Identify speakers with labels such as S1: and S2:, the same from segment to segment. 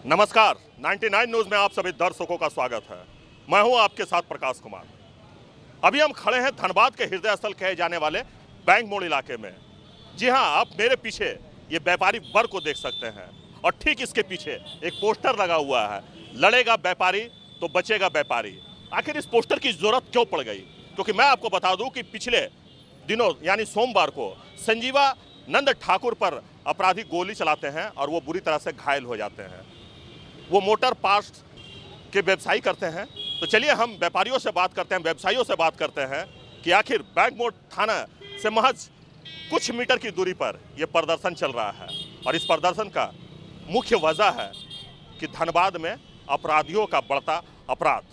S1: नमस्कार, 99 न्यूज़ में आप सभी दर्शकों का स्वागत है। मैं हूं आपके साथ प्रकाश कुमार। अभी हम खड़े हैं धनबाद के हृदय स्थल कहे जाने वाले बैंक मोड़ इलाके में। जी हां, आप मेरे पीछे ये व्यापारी वर्ग को देख सकते हैं और ठीक इसके पीछे एक पोस्टर लगा हुआ है, लड़ेगा व्यापारी तो बचेगा व्यापारी। आखिर इस पोस्टर की जरूरत क्यों पड़ गई? क्योंकि मैं आपको बता दूं कि पिछले दिनों यानी सोमवार को संजीवानंद ठाकुर पर अपराधी गोली चलाते हैं और वो बुरी तरह से घायल हो जाते हैं। वो मोटर पार्ट्स के व्यवसायी करते हैं। तो चलिए हम व्यापारियों से बात करते हैं, व्यवसायियों से बात करते हैं कि आखिर बैंक मोड़ थाना से महज कुछ मीटर की दूरी पर यह प्रदर्शन चल रहा है और इस प्रदर्शन का मुख्य वजह है कि धनबाद में अपराधियों का बढ़ता अपराध।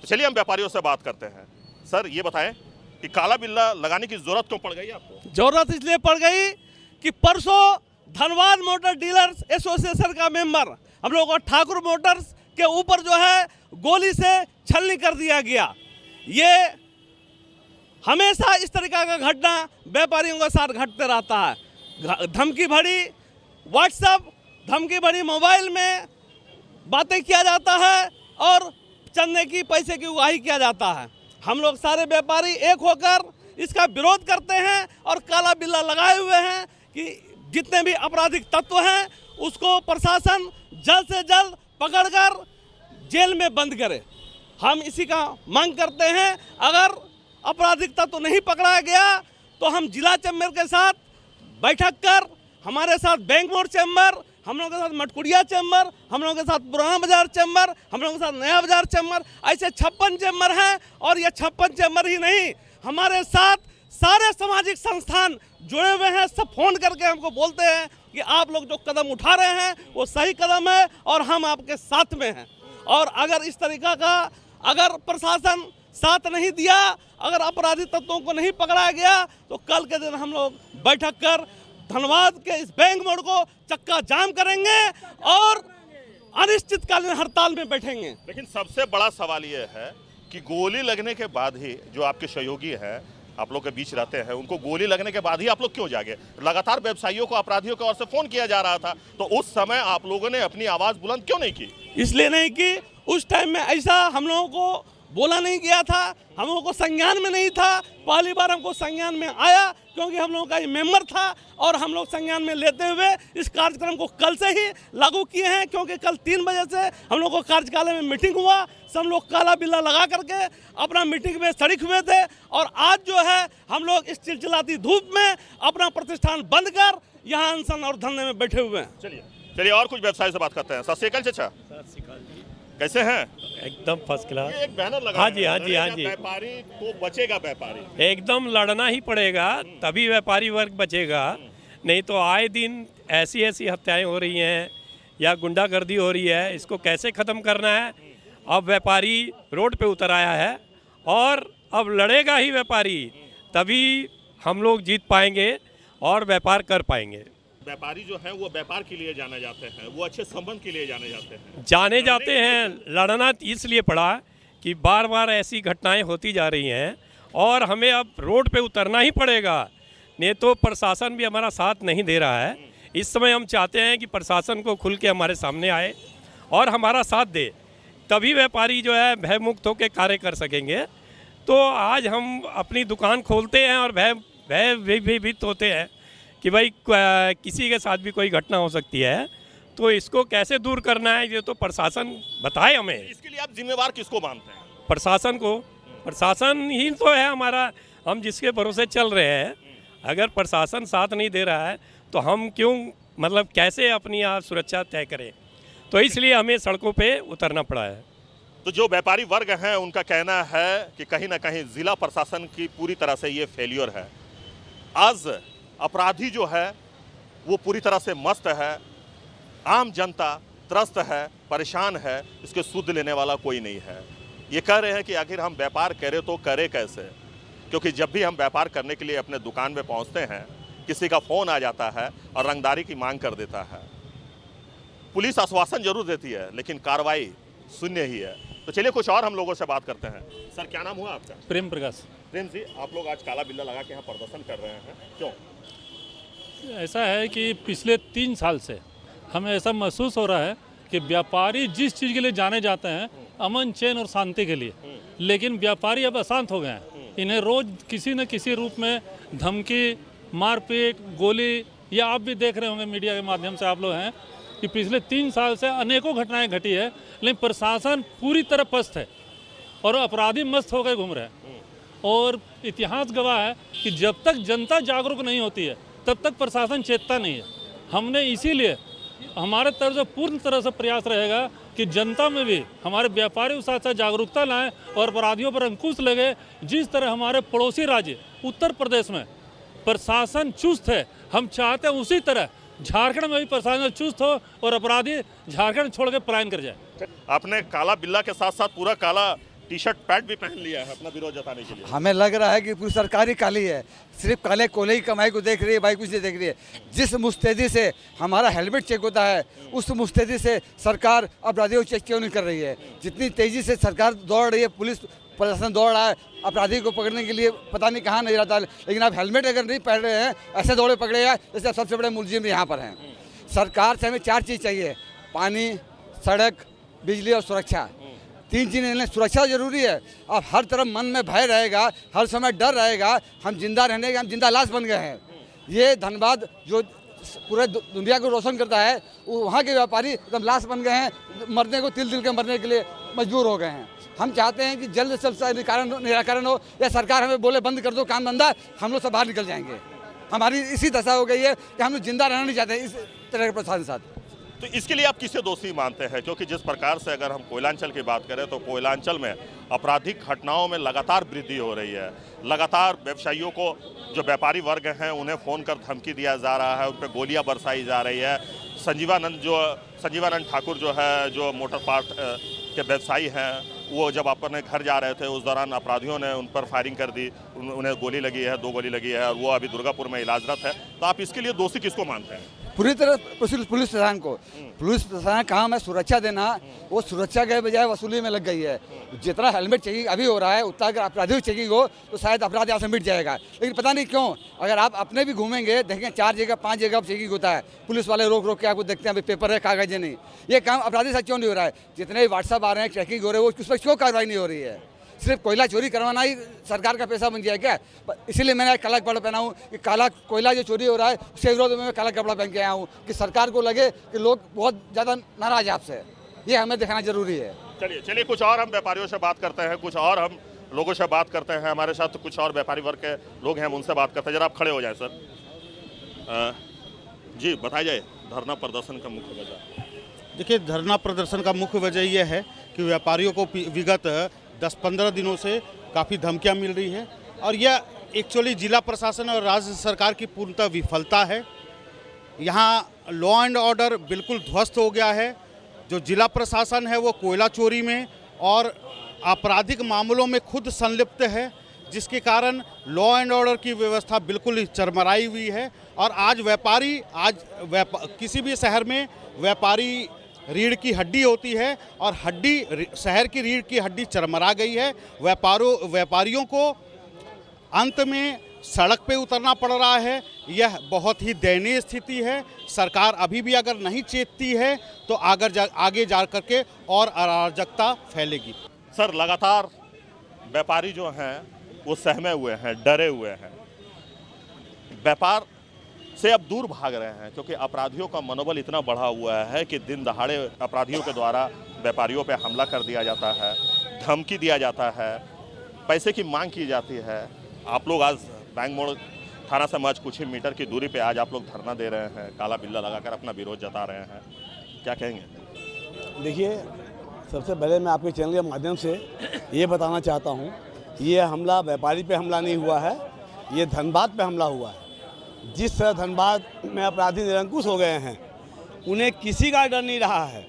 S1: तो चलिए हम व्यापारियों से बात करते हैं। सर ये बताएं कि काला बिल्ला लगाने की जरूरत क्यों पड़ गई आपको?
S2: जरूरत इसलिए पड़ गई कि परसों धनबाद मोटर डीलर्स एसोसिएशन का मेंबर हम लोगों को ठाकुर मोटर्स के ऊपर जो है गोली से छलनी कर दिया गया। ये हमेशा इस तरीका का घटना व्यापारियों के साथ घटते रहता है। धमकी भरी व्हाट्सएप, धमकी भरी मोबाइल में बातें किया जाता है और चंदे की पैसे की उगाही किया जाता है। हम लोग सारे व्यापारी एक होकर इसका विरोध करते हैं और काला बिल्ला लगाए हुए हैं कि जितने भी आपराधिक तत्व हैं उसको प्रशासन जल्द से जल्द पकड़कर जेल में बंद करे। हम इसी का मांग करते हैं। अगर आपराधिक तत्व नहीं पकड़ा गया तो हम जिला चैम्बर के साथ बैठक कर, हमारे साथ बैंक मोड़ चैम्बर, हम लोगों के साथ मटकुड़िया चैम्बर, हम लोगों के साथ पुराना बाजार चैम्बर, हम लोगों के साथ नया बाजार चैम्बर, ऐसे 56 चैम्बर हैं। और ये 56 चैम्बर ही नहीं, हमारे साथ सारे सामाजिक संस्थान जुड़े हुए हैं। सब फोन करके हमको बोलते हैं कि आप लोग जो कदम उठा रहे हैं वो सही कदम है और हम आपके साथ में हैं। और अगर इस तरीका का अगर प्रशासन साथ नहीं दिया, अगर अपराधी तत्वों को नहीं पकड़ा गया तो कल के दिन हम लोग बैठक कर धनबाद के इस बैंक मोड़ को चक्का जाम करेंगे और अनिश्चितकालीन हड़ताल में बैठेंगे।
S1: लेकिन सबसे बड़ा सवाल ये है कि गोली लगने के बाद ही जो आपके सहयोगी हैं, आप लोग के बीच रहते हैं, उनको गोली लगने के बाद ही आप लोग क्यों जागे? लगातार व्यवसायियों को अपराधियों की ओर से फोन किया जा रहा था, तो उस समय आप लोगों ने अपनी आवाज बुलंद क्यों नहीं की?
S2: इसलिए नहीं कि उस टाइम में ऐसा हम लोगों को बोला नहीं गया था, हम लोगों को संज्ञान में नहीं था। पहली बार हमको संज्ञान में आया क्योंकि हम लोगों का ये मेंबर था और हम लोग संज्ञान में लेते हुए इस कार्यक्रम को कल से ही लागू किए हैं। क्योंकि कल 3 बजे से हम लोग को कार्यकालय में मीटिंग हुआ, सब लोग काला बिल्ला लगा करके अपना मीटिंग में शरीक हुए थे और आज जो है हम लोग इस चिलचिलाती धूप में अपना प्रतिष्ठान बंद कर यहाँ अनशन और धरने में बैठे हुए हैं।
S1: चलिए और कुछ व्यवसायी से बात करते हैं। सत श्री अकाल चाचा, कैसे हैं?
S3: एकदम फर्स्ट क्लास।
S1: एक बैनर लगा
S3: हाँ जी, हाँ जी, हाँ जी।
S1: व्यापारी तो बचेगा व्यापारी।
S3: एकदम लड़ना ही पड़ेगा तभी व्यापारी वर्ग बचेगा, नहीं तो आए दिन ऐसी ऐसी हत्याएं हो रही हैं या गुंडागर्दी हो रही है। इसको कैसे ख़त्म करना है? अब व्यापारी रोड पे उतर आया है और अब लड़ेगा ही व्यापारी, तभी हम लोग जीत पाएंगे और व्यापार कर पाएंगे।
S1: व्यापारी जो है वो व्यापार के लिए जाने जाते हैं, वो अच्छे संबंध के लिए
S3: जाने जाते हैं। लड़ना इसलिए पड़ा कि बार बार ऐसी घटनाएं होती जा रही हैं और हमें अब रोड पे उतरना ही पड़ेगा, नहीं तो प्रशासन भी हमारा साथ नहीं दे रहा है। इस समय हम चाहते हैं कि प्रशासन को खुल के हमारे सामने आए और हमारा साथ दे, तभी व्यापारी जो है भयमुक्त होकर कार्य कर सकेंगे। तो आज हम अपनी दुकान खोलते हैं और भयभीत होते हैं कि भाई किसी के साथ भी कोई घटना हो सकती है, तो इसको कैसे दूर करना है ये तो प्रशासन बताए हमें।
S1: इसके लिए आप जिम्मेवार किसको मानते हैं?
S3: प्रशासन को। प्रशासन ही तो है हमारा, हम जिसके भरोसे चल रहे हैं। अगर प्रशासन साथ नहीं दे रहा है तो हम क्यों, मतलब कैसे अपनी सुरक्षा तय करें? तो इसलिए हमें सड़कों पे उतरना पड़ा है।
S1: तो जो व्यापारी वर्ग हैं उनका कहना है कि कहीं ना कहीं जिला प्रशासन की पूरी तरह से ये फेलियर है। आज अपराधी जो है वो पूरी तरह से मस्त है, आम जनता त्रस्त है, परेशान है, इसके सुध लेने वाला कोई नहीं है। ये कह रहे हैं कि आखिर हम व्यापार करें तो करें कैसे? क्योंकि जब भी हम व्यापार करने के लिए अपने दुकान में पहुंचते हैं, किसी का फ़ोन आ जाता है और रंगदारी की मांग कर देता है। पुलिस आश्वासन जरूर देती है लेकिन कार्रवाई शून्य ही है। तो चलिए कुछ और हम लोगों से बात करते हैं। सर क्या नाम हुआ आपका?
S4: प्रेम प्रकाश।
S1: प्रेम जी, आप लोग आज काला बिल्ला लगा के यहाँ प्रदर्शन कर रहे हैं, क्यों?
S4: ऐसा है कि पिछले 3 साल से हमें ऐसा महसूस हो रहा है कि व्यापारी जिस चीज़ के लिए जाने जाते हैं, अमन चैन और शांति के लिए, लेकिन व्यापारी अब अशांत हो गए हैं। इन्हें रोज़ किसी न किसी रूप में धमकी, मारपीट, गोली, या आप भी देख रहे होंगे मीडिया के माध्यम से आप लोग हैं कि पिछले 3 साल से अनेकों घटनाएं घटी है, लेकिन प्रशासन पूरी तरह पस्त है और अपराधी मस्त होकर घूम रहे हैं। और इतिहास गवाह है कि जब तक जनता जागरूक नहीं होती है तब तक प्रशासन चेतता नहीं है। हमने इसीलिए हमारे तरफ से पूर्ण तरह से प्रयास रहेगा कि जनता में भी हमारे व्यापारी उस साथ साथ जागरूकता लाएं और अपराधियों पर अंकुश लगे। जिस तरह हमारे पड़ोसी राज्य उत्तर प्रदेश में प्रशासन चुस्त है, हम चाहते हैं उसी तरह झारखंड में भी प्रशासन चुस्त हो और अपराधी झारखंड छोड़ के पलायन कर जाए।
S1: आपने काला बिल्ला के साथ साथ पूरा काला टी शर्ट पैंट भी पहन लिया है अपना विरोध जताने के लिए।
S5: हमें लग रहा है कि पूरी सरकार ही काली है, सिर्फ काले कोले की कमाई को देख रही है, भाई कुछ नहीं देख रही है। जिस मुस्तैदी से हमारा हेलमेट चेक होता है, उस मुस्तैदी से सरकार अपराधियों को चेक क्यों नहीं कर रही है। जितनी तेजी से सरकार दौड़ रही है, पुलिस प्रशासन दौड़ रहा है अपराधी को पकड़ने के लिए, पता नहीं कहाँ नहीं रहता। लेकिन आप हेलमेट अगर नहीं पहन रहे हैं, ऐसे दौड़े पकड़ेगा जैसे सबसे बड़े मुलजिम यहाँ पर हैं। सरकार से हमें 4 चीज़ चाहिए, पानी, सड़क, बिजली और सुरक्षा। 3 चीज़ें। सुरक्षा जरूरी है। अब हर तरफ मन में भय रहेगा, हर समय डर रहेगा, हम जिंदा रहने के हम जिंदा लाश बन गए हैं। ये धनबाद जो पूरे दुनिया को रोशन करता है, वहाँ के व्यापारी एकदम लाश बन गए हैं, मरने को तिल के मरने के लिए मजबूर हो गए हैं। हम चाहते हैं कि जल्द से जल्द निराकरण हो, या सरकार हमें बोले बंद कर दो काम धंधा, हम लोग सब बाहर निकल जाएंगे। हमारी इसी दशा हो गई है कि हम लोग जिंदा रहना नहीं चाहते इस तरह के प्रशासन के साथ।
S1: तो इसके लिए आप किसे दोषी मानते हैं? क्योंकि जिस प्रकार से अगर हम कोयलांचल की बात करें तो कोयलांचल में आपराधिक घटनाओं में लगातार वृद्धि हो रही है। लगातार व्यवसायियों को, जो व्यापारी वर्ग हैं, उन्हें फ़ोन कर धमकी दिया जा रहा है, उन पर गोलियां बरसाई जा रही है। संजीवानंद ठाकुर जो है, जो मोटर पार्ट के व्यवसायी हैं, वो जब अपने घर जा रहे थे उस दौरान अपराधियों ने उन पर फायरिंग कर दी, उन्हें गोली लगी है, 2 गोली लगी है और वो अभी दुर्गापुर में इलाजरत है। तो आप इसके लिए दोषी किसको मानते हैं?
S5: पूरी तरह पुलिस प्रशासन को। पुलिस प्रशासन काम है सुरक्षा देना, वो सुरक्षा के बजाय वसूली में लग गई है। जितना हेलमेट चेकिंग अभी हो रहा है, उतना अगर अपराधियों चेकिंग हो तो शायद अपराध यहाँ से मिट जाएगा। लेकिन पता नहीं क्यों, अगर आप अपने भी घूमेंगे देखेंगे 4 जगह 5 जगह चेकिंग होता है, पुलिस वाले रोक के आपको देखते हैं अभी पेपर है, कागज नहीं। ये काम अपराधी से क्यों नहीं हो रहा है? जितने भी व्हाट्सअप आ रहे हैं, चेकिंग हो रहे हैं, वो उस पर क्यों कार्रवाई नहीं हो रही है? सिर्फ कोयला चोरी करवाना ही सरकार का पैसा बन गया है क्या? इसीलिए मैंने काला कपड़ा पहना हूँ कि काला कोयला जो चोरी हो रहा है उसके विरोध में मैं काला कपड़ा पहन के आया हूँ, कि सरकार को लगे कि लोग बहुत ज़्यादा नाराज है आपसे। ये हमें दिखाना जरूरी है।
S1: चलिए कुछ और हम व्यापारियों से बात करते हैं, कुछ और हम लोगों से बात करते हैं। हमारे साथ तो कुछ और व्यापारी वर्ग के लोग हैं, हम उनसे बात करते हैं। जरा आप खड़े हो जाए सर। जी बताया जाए धरना प्रदर्शन का मुख्य वजह।
S6: देखिए, धरना प्रदर्शन का मुख्य वजह यह है कि व्यापारियों को विगत 10-15 दिनों से काफ़ी धमकियां मिल रही है और यह एक्चुअली जिला प्रशासन और राज्य सरकार की पूर्णतः विफलता है। यहाँ लॉ एंड ऑर्डर बिल्कुल ध्वस्त हो गया है। जो जिला प्रशासन है वो कोयला चोरी में और आपराधिक मामलों में खुद संलिप्त है, जिसके कारण लॉ एंड ऑर्डर की व्यवस्था बिल्कुल चरमराई हुई है। और आज किसी भी शहर में व्यापारी रीढ़ की हड्डी होती है और शहर की रीढ़ की हड्डी चरमरा गई है। व्यापारियों को अंत में सड़क पे उतरना पड़ रहा है। यह बहुत ही दयनीय स्थिति है। सरकार अभी भी अगर नहीं चेतती है तो आगे जा करके और अराजकता फैलेगी।
S1: सर, लगातार व्यापारी जो हैं वो सहमे हुए हैं, डरे हुए हैं, व्यापार से अब दूर भाग रहे हैं, क्योंकि अपराधियों का मनोबल इतना बढ़ा हुआ है कि दिन दहाड़े अपराधियों के द्वारा व्यापारियों पर हमला कर दिया जाता है, धमकी दिया जाता है, पैसे की मांग की जाती है। आप लोग आज बैंक मोड़ थाना से महज कुछ ही मीटर की दूरी पे आज आप लोग धरना दे रहे हैं, काला बिल्ला लगाकर अपना विरोध जता रहे हैं, क्या कहेंगे?
S7: देखिए, सबसे पहले मैं आपके चैनल के माध्यम से ये बताना चाहता हूँ, ये हमला व्यापारी पे हमला नहीं हुआ है, ये धनबाद पे हमला हुआ है। जिस तरह धनबाद में अपराधी निरंकुश हो गए हैं, उन्हें किसी का डर नहीं रहा है।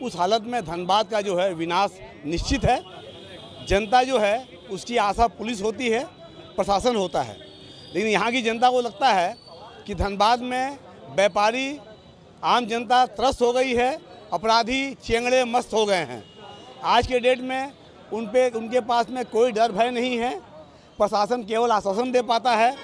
S7: उस हालत में धनबाद का जो है विनाश निश्चित है। जनता जो है उसकी आशा पुलिस होती है, प्रशासन होता है, लेकिन यहाँ की जनता को लगता है कि धनबाद में व्यापारी, आम जनता त्रस्त हो गई है, अपराधी चेंगड़े मस्त हो गए हैं। आज के डेट में उनके पास में कोई डर भय नहीं है। प्रशासन केवल आश्वासन दे पाता है।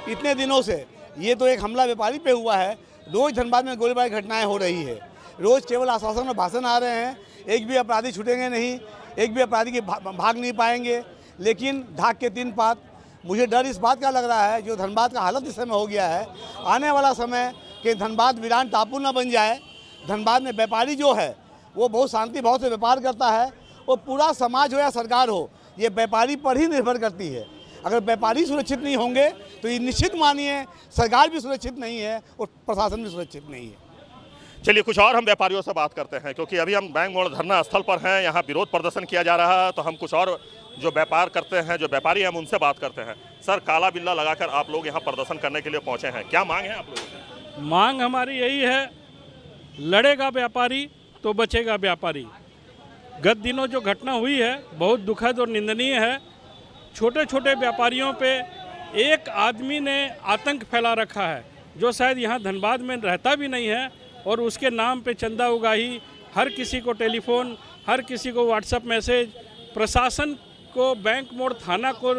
S7: इतने दिनों से ये तो एक हमला व्यापारी पे हुआ है, रोज धनबाद में गोलीबारी घटनाएं हो रही है, रोज़ केवल आश्वासन और भाषण आ रहे हैं, एक भी अपराधी छूटेंगे नहीं, एक भी अपराधी के भाग नहीं पाएंगे। लेकिन ढाक के तीन पात। मुझे डर इस बात का लग रहा है, जो धनबाद का हालत इस समय हो गया है, आने वाला समय कि धनबाद वीरान टापू न बन जाए। धनबाद में व्यापारी जो है वो बहुत शांति भाव से व्यापार करता है, और पूरा समाज हो या सरकार हो, ये व्यापारी पर ही निर्भर करती है। अगर व्यापारी सुरक्षित नहीं होंगे तो ये निश्चित मानिए सरकार भी सुरक्षित नहीं है और प्रशासन भी सुरक्षित नहीं है।
S1: चलिए कुछ और हम व्यापारियों से बात करते हैं, क्योंकि अभी हम बैंक मोड़ धरना स्थल पर हैं, यहाँ विरोध प्रदर्शन किया जा रहा है। तो हम कुछ और जो व्यापार करते हैं, जो व्यापारी हैं, हम उनसे बात करते हैं। सर, काला बिल्ला लगाकर आप लोग यहाँ प्रदर्शन करने के लिए पहुँचे हैं, क्या मांग है आप लोगों की?
S3: मांग हमारी यही है, लड़ेगा व्यापारी तो बचेगा व्यापारी। गत दिनों जो घटना हुई है बहुत दुखद और निंदनीय है। छोटे छोटे व्यापारियों पे एक आदमी ने आतंक फैला रखा है, जो शायद यहाँ धनबाद में रहता भी नहीं है, और उसके नाम पे चंदा उगाही, हर किसी को टेलीफोन, हर किसी को व्हाट्सएप मैसेज, प्रशासन को, बैंक मोड़ थाना को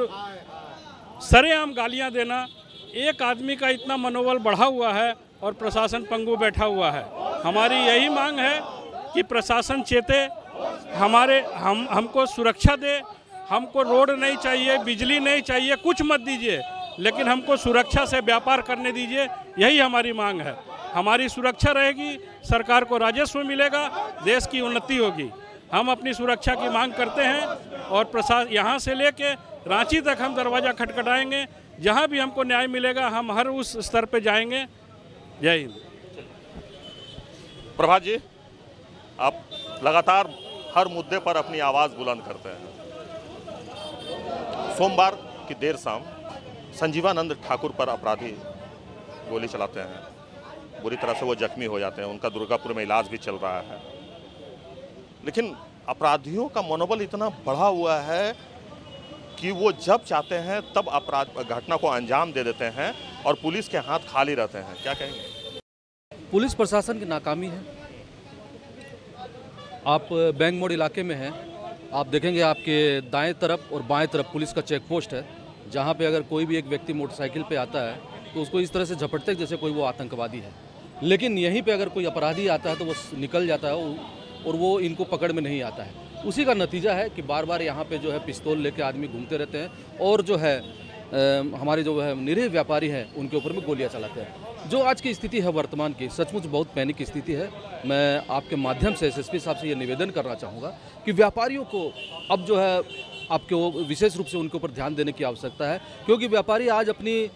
S3: सरेआम गालियाँ देना। एक आदमी का इतना मनोबल बढ़ा हुआ है और प्रशासन पंगु बैठा हुआ है। हमारी यही मांग है कि प्रशासन चेते, हमको सुरक्षा दे। हमको रोड नहीं चाहिए, बिजली नहीं चाहिए, कुछ मत दीजिए, लेकिन हमको सुरक्षा से व्यापार करने दीजिए। यही हमारी मांग है। हमारी सुरक्षा रहेगी, सरकार को राजस्व मिलेगा, देश की उन्नति होगी। हम अपनी सुरक्षा की मांग करते हैं, और प्रशासन यहाँ से लेके रांची तक हम दरवाज़ा खटखटाएंगे। जहाँ भी हमको न्याय मिलेगा हम हर उस स्तर पे जाएंगे। जय हिंद।
S1: प्रभात जी, आप लगातार हर मुद्दे पर अपनी आवाज़ बुलंद करते हैं। सोमवार की देर शाम संजीवानंद ठाकुर पर अपराधी गोली चलाते हैं, बुरी तरह से वो जख्मी हो जाते हैं। उनका दुर्गापुर में इलाज भी चल रहा है। लेकिन अपराधियों का मनोबल इतना बढ़ा हुआ है कि वो जब चाहते हैं तब अपराध घटना को अंजाम दे देते हैं, और पुलिस के हाथ खाली रहते हैं। क्या कहेंगे?
S8: पुलिस प्रशासन की नाकामी है। आप बैंक मोड़ इलाके में हैं, आप देखेंगे आपके दाएं तरफ और बाएं तरफ पुलिस का चेक पोस्ट है, जहां पे अगर कोई भी एक व्यक्ति मोटरसाइकिल पे आता है तो उसको इस तरह से झपटते जैसे कोई वो आतंकवादी है। लेकिन यहीं पे अगर कोई अपराधी आता है तो वो निकल जाता है और वो इनको पकड़ में नहीं आता है। उसी का नतीजा है कि बार बार यहाँ पे जो है पिस्तौल लेके आदमी घूमते रहते हैं, और जो है हमारे जो है निरीह व्यापारी हैं उनके ऊपर में गोलियां चलाते हैं। जो आज की स्थिति है वर्तमान की, सचमुच बहुत पैनिक स्थिति है। मैं आपके माध्यम से एसएसपी साहब से ये निवेदन करना चाहूँगा कि व्यापारियों को अब जो है आपके विशेष रूप से उनके ऊपर ध्यान देने की आवश्यकता है, क्योंकि व्यापारी आज अपनी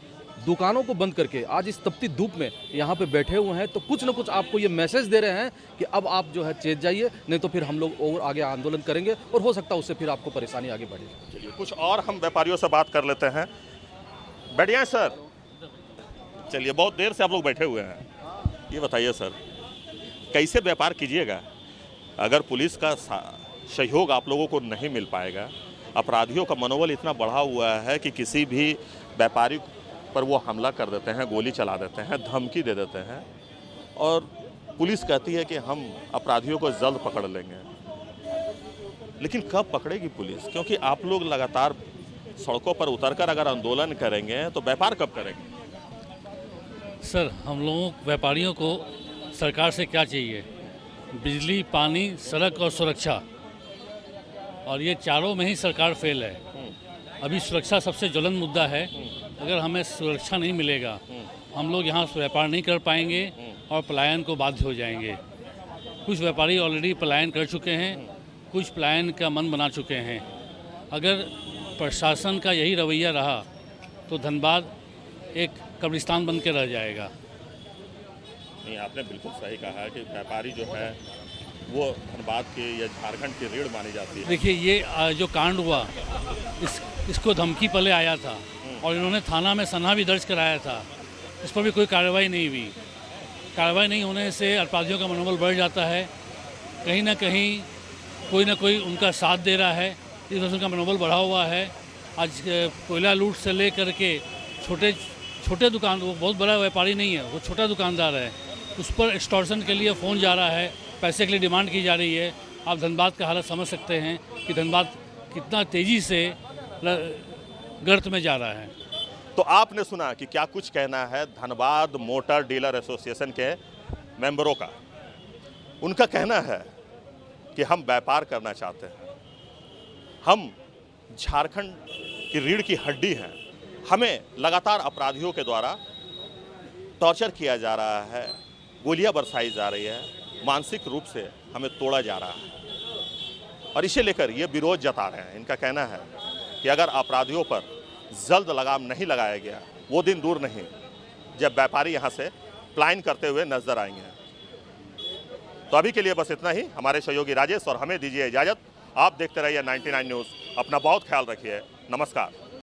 S8: दुकानों को बंद करके आज इस तपती धूप में यहाँ पे बैठे हुए हैं, तो कुछ न कुछ आपको ये मैसेज दे रहे हैं कि अब आप जो है चेत जाइए, नहीं तो फिर हम लोग और आगे आंदोलन करेंगे, और हो सकता है उससे फिर आपको परेशानी आगे बढ़े।
S1: चलिए कुछ और हम व्यापारियों से बात कर लेते हैं। बढ़िया सर, चलिए बहुत देर से आप लोग बैठे हुए हैं, ये बताइए सर, कैसे व्यापार कीजिएगा अगर पुलिस का सहयोग आप लोगों को नहीं मिल पाएगा? अपराधियों का मनोबल इतना बढ़ा हुआ है कि किसी भी व्यापारी पर वो हमला कर देते हैं, गोली चला देते हैं, धमकी दे देते हैं, और पुलिस कहती है कि हम अपराधियों को जल्द पकड़ लेंगे। लेकिन कब पकड़ेगी पुलिस? क्योंकि आप लोग लगातार सड़कों पर उतरकर अगर आंदोलन करेंगे तो व्यापार कब करेंगे?
S4: सर, हम लोगों व्यापारियों को सरकार से क्या चाहिए? बिजली, पानी, सड़क और सुरक्षा, और ये चारों में ही सरकार फेल है। अभी सुरक्षा सबसे ज्वलंत मुद्दा है। अगर हमें सुरक्षा नहीं मिलेगा, हम लोग यहाँ व्यापार नहीं कर पाएंगे और पलायन को बाध्य हो जाएंगे। कुछ व्यापारी ऑलरेडी पलायन कर चुके हैं, कुछ पलायन का मन बना चुके हैं। अगर प्रशासन का यही रवैया रहा तो धनबाद एक कब्रिस्तान बन के रह जाएगा।
S1: नहीं, आपने बिल्कुल सही कहा कि व्यापारी जो है वो धनबाद के या झारखंड की रीढ़ मानी जाती है।
S4: देखिए, ये जो कांड हुआ, इसको धमकी पहले आया था, और इन्होंने थाना में सनहा भी दर्ज कराया था। इस पर भी कोई कार्रवाई नहीं हुई। कार्रवाई नहीं होने से अपराधियों का मनोबल बढ़ जाता है। कहीं ना कहीं कोई ना कोई उनका साथ दे रहा है, इस वजह से उनका मनोबल बढ़ा हुआ है। आज कोयला लूट से ले करके छोटे दुकान, वो बहुत बड़ा व्यापारी नहीं है, वो छोटा दुकानदार है, उस पर एक्सटॉर्शन के लिए फ़ोन जा रहा है, पैसे के लिए डिमांड की जा रही है। आप धनबाद का हालत समझ सकते हैं कि धनबाद कितना तेज़ी से गर्त में जा रहा है।
S1: तो आपने सुना कि क्या कुछ कहना है धनबाद मोटर डीलर एसोसिएशन के मेंबरों का। उनका कहना है कि हम व्यापार करना चाहते हैं, हम झारखंड की रीढ़ की हड्डी हैं, हमें लगातार अपराधियों के द्वारा टॉर्चर किया जा रहा है, गोलियां बरसाई जा रही है, मानसिक रूप से हमें तोड़ा जा रहा है और इसे लेकर ये विरोध जता रहे हैं। इनका कहना है कि अगर अपराधियों पर जल्द लगाम नहीं लगाया गया, वो दिन दूर नहीं जब व्यापारी यहाँ से पलायन करते हुए नजर आएंगे। तो अभी के लिए बस इतना ही। हमारे सहयोगी राजेश और हमें दीजिए इजाजत। आप देखते रहिए 99 न्यूज़। अपना बहुत ख्याल रखिए। नमस्कार।